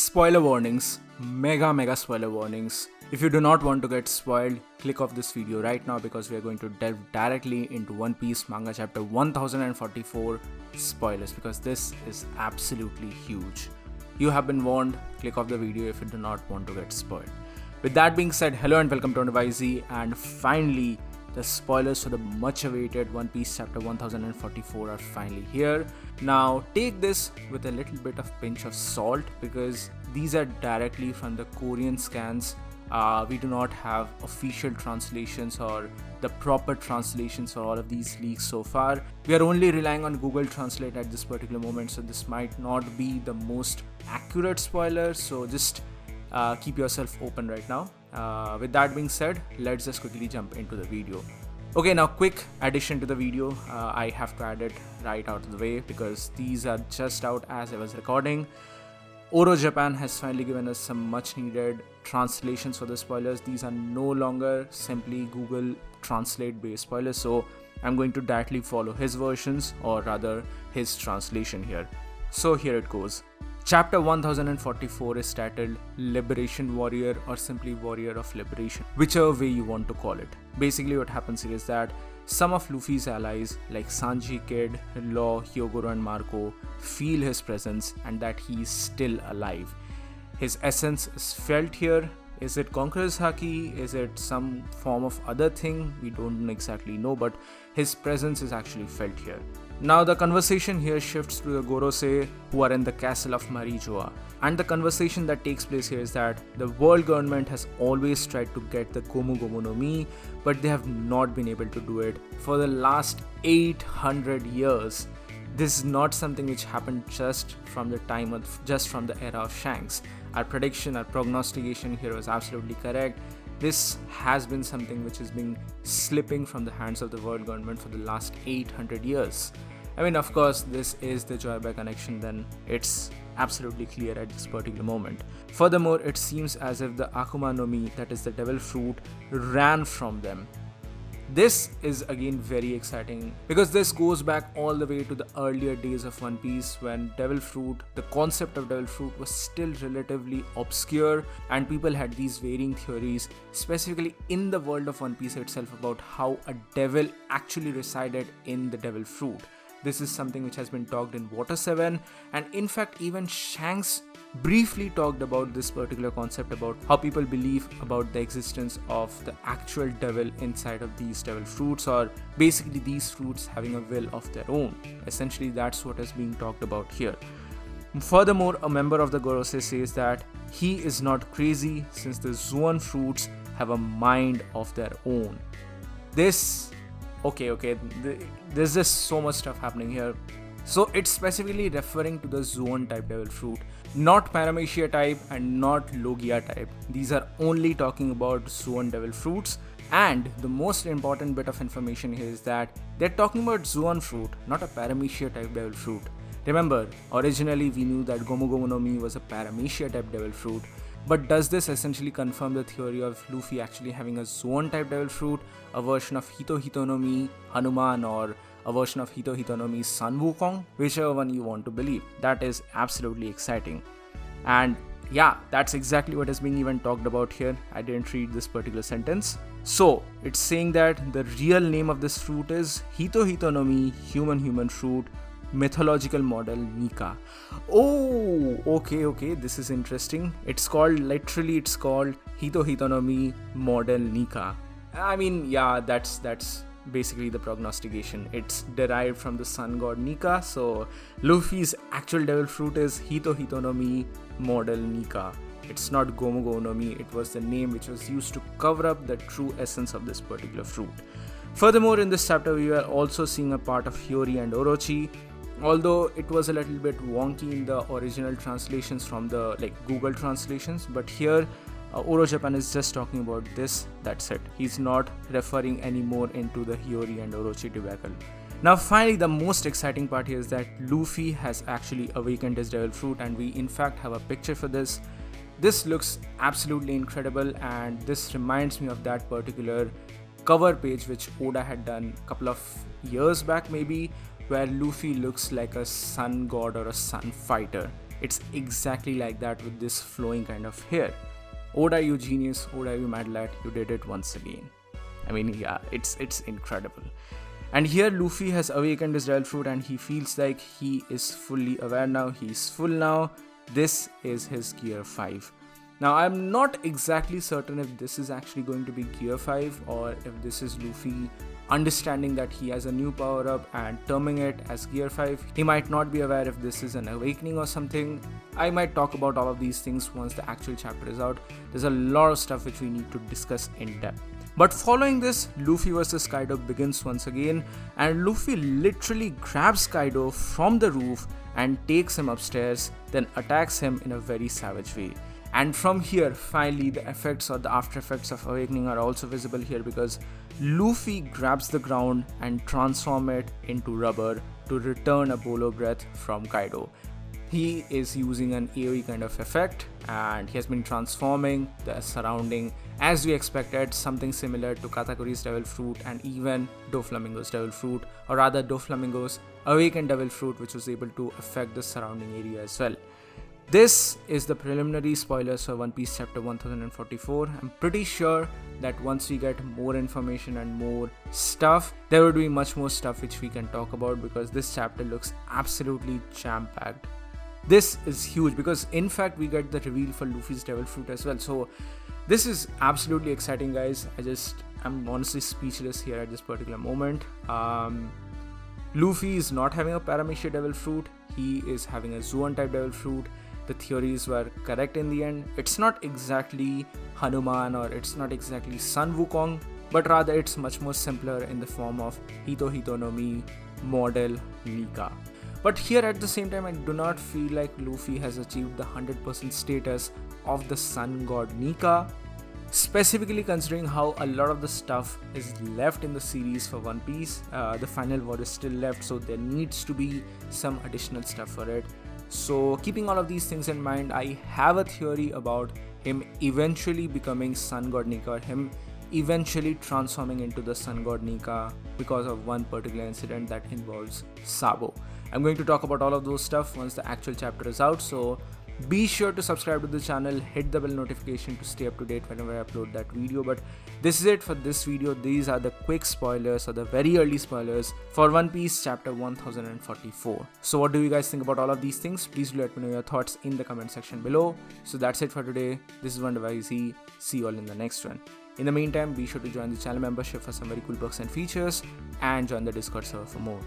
Spoiler warnings, mega spoiler warnings. If you do not want to get spoiled, click off this video right now because we are going to delve directly into One Piece manga chapter 1044 spoilers because this is absolutely huge. You have been warned, click off the video if you do not want to get spoiled. With that being said, hello and welcome to WhyZ, and finally the spoilers for the much awaited One Piece chapter 1044 are finally here. Now take this with a little bit of pinch of salt because these are directly from the Korean scans. We do not have official translations or the proper translations for all of these leaks so far. We are only relying on Google Translate at this particular moment, so this might not be the most accurate spoiler, so just keep yourself open right now. With that being said, let's just quickly jump into the video. Okay, now quick addition to the video. I have to add it right out of the way because these are just out as I was recording. Oro Japan has finally given us some much needed translations for the spoilers. These are no longer simply Google Translate based spoilers, so I'm going to directly follow his versions, or rather his translation here. So here it goes. Chapter 1044 is titled Liberation Warrior or simply Warrior of Liberation, whichever way you want to call it. Basically what happens here is that some of Luffy's allies like Sanji, Kid, Law, Hyogoro and Marco feel his presence and that he is still alive. His essence is felt here. Is it Conqueror's Haki? Is it some form of other thing? We don't exactly know, but his presence is actually felt here. Now the conversation here shifts to the Gorosei who are in the castle of Marijoa, and the conversation that takes place here is that the world government has always tried to get the Gomu Gomu no Mi, but they have not been able to do it for the last 800 years. This is not something which happened just from the era of Shanks. Our prediction, our prognostication here was absolutely correct. This has been something which has been slipping from the hands of the world government for the last 800 years. I mean, of course, this is the Joybai connection, then it's absolutely clear at this particular moment. Furthermore, it seems as if the Akuma no Mi, that is the devil fruit, ran from them. This is again very exciting because this goes back all the way to the earlier days of One Piece when devil fruit, the concept of devil fruit was still relatively obscure and people had these varying theories, specifically in the world of One Piece itself, about how a devil actually resided in the devil fruit. This is something which has been talked in Water 7, and in fact even Shanks briefly talked about this particular concept, about how people believe about the existence of the actual devil inside of these devil fruits, or basically these fruits having a will of their own. Essentially that's what is being talked about here. Furthermore, a member of the Gorosei says that he is not crazy since the Zoan fruits have a mind of their own. There's just so much stuff happening here. So it's specifically referring to the Zoan type devil fruit, not Paramecia type and not Logia type. These are only talking about Zoan devil fruits, and the most important bit of information here is that they're talking about Zoan fruit, not a Paramecia type devil fruit. Remember, originally we knew that Gomu Gomu no Mi was a Paramecia type devil fruit, but does this essentially confirm the theory of Luffy actually having a Zoan type devil fruit, a version of Hito Hito no Mi Hanuman, or a version of Hito Hito no Mi Sun Wukong? Whichever one you want to believe. That is absolutely exciting. And yeah, that's exactly what is being even talked about here. I didn't read this particular sentence. So it's saying that the real name of this fruit is Hito Hito no Mi Human Fruit Mythological Model Nika. Oh, okay, this is interesting. It's called Hito Hito no Mi Model Nika. I mean, yeah, that's basically the prognostication. It's derived from the sun god Nika, so Luffy's actual devil fruit is Hito Hito no Mi Model Nika. It's not Gomu Gomu no Mi, it was the name which was used to cover up the true essence of this particular fruit. Furthermore, in this chapter we were also seeing a part of Hiyori and Orochi, although it was a little bit wonky in the original translations from the Google translations, but here Oro Japan is just talking about this, that's it. He's not referring anymore into the Hiyori and Orochi debacle. Now finally, the most exciting part here is that Luffy has actually awakened his devil fruit, and we in fact have a picture for this. This looks absolutely incredible, and this reminds me of that particular cover page which Oda had done a couple of years back maybe, where Luffy looks like a sun god or a sun fighter. It's exactly like that with this flowing kind of hair. Oda, you genius. Oda, you mad lad. You did it once again. I mean, yeah, it's incredible. And here Luffy has awakened his devil fruit and he feels like he is fully aware now. He's full now. This is his gear 5. Now I'm not exactly certain if this is actually going to be gear 5 or if this is Luffy understanding that he has a new power up and terming it as gear 5. He might not be aware if this is an awakening or something. I might talk about all of these things once the actual chapter is out. There's a lot of stuff which we need to discuss in depth. But following this, Luffy vs Kaido begins once again, and Luffy literally grabs Kaido from the roof and takes him upstairs, then attacks him in a very savage way. And from here, finally, the effects or the after effects of awakening are also visible here, because Luffy grabs the ground and transforms it into rubber to return a bolo breath from Kaido. He is using an AoE kind of effect and he has been transforming the surrounding as we expected, something similar to Katakuri's Devil Fruit and even Doflamingo's Devil Fruit, or rather Doflamingo's Awakened Devil Fruit, which was able to affect the surrounding area as well. This is the preliminary spoilers for One Piece chapter 1044. I'm pretty sure that once we get more information and more stuff, there would be much more stuff which we can talk about, because this chapter looks absolutely jam-packed. This is huge because in fact we get the reveal for Luffy's Devil Fruit as well. So this is absolutely exciting, guys. I'm honestly speechless here at this particular moment. Luffy is not having a Paramecia Devil Fruit. He is having a Zoan type Devil Fruit. The theories were correct in the end. It's not exactly Hanuman or it's not exactly Sun Wukong, but rather it's much more simpler in the form of Hito Hito no Mi model Nika. But here at the same time, I do not feel like Luffy has achieved the 100% status of the Sun God Nika, specifically considering how a lot of the stuff is left in the series for One Piece. The final war is still left, so there needs to be some additional stuff for it. So keeping all of these things in mind, I have a theory about him eventually becoming Sun God Nika, or him eventually transforming into the Sun God Nika because of one particular incident that involves Sabo. I'm going to talk about all of those stuff once the actual chapter is out, so be sure to subscribe to the channel, hit the bell notification to stay up to date whenever I upload that video. But this is it for this video. These are the quick spoilers, or the very early spoilers for One Piece chapter 1044. So what do you guys think about all of these things? Please do let me know your thoughts in the comment section below. So that's it for today. This is WhyZ. See you all in the next one. In the meantime, be sure to join the channel membership for some very cool perks and features, and join the Discord server for more.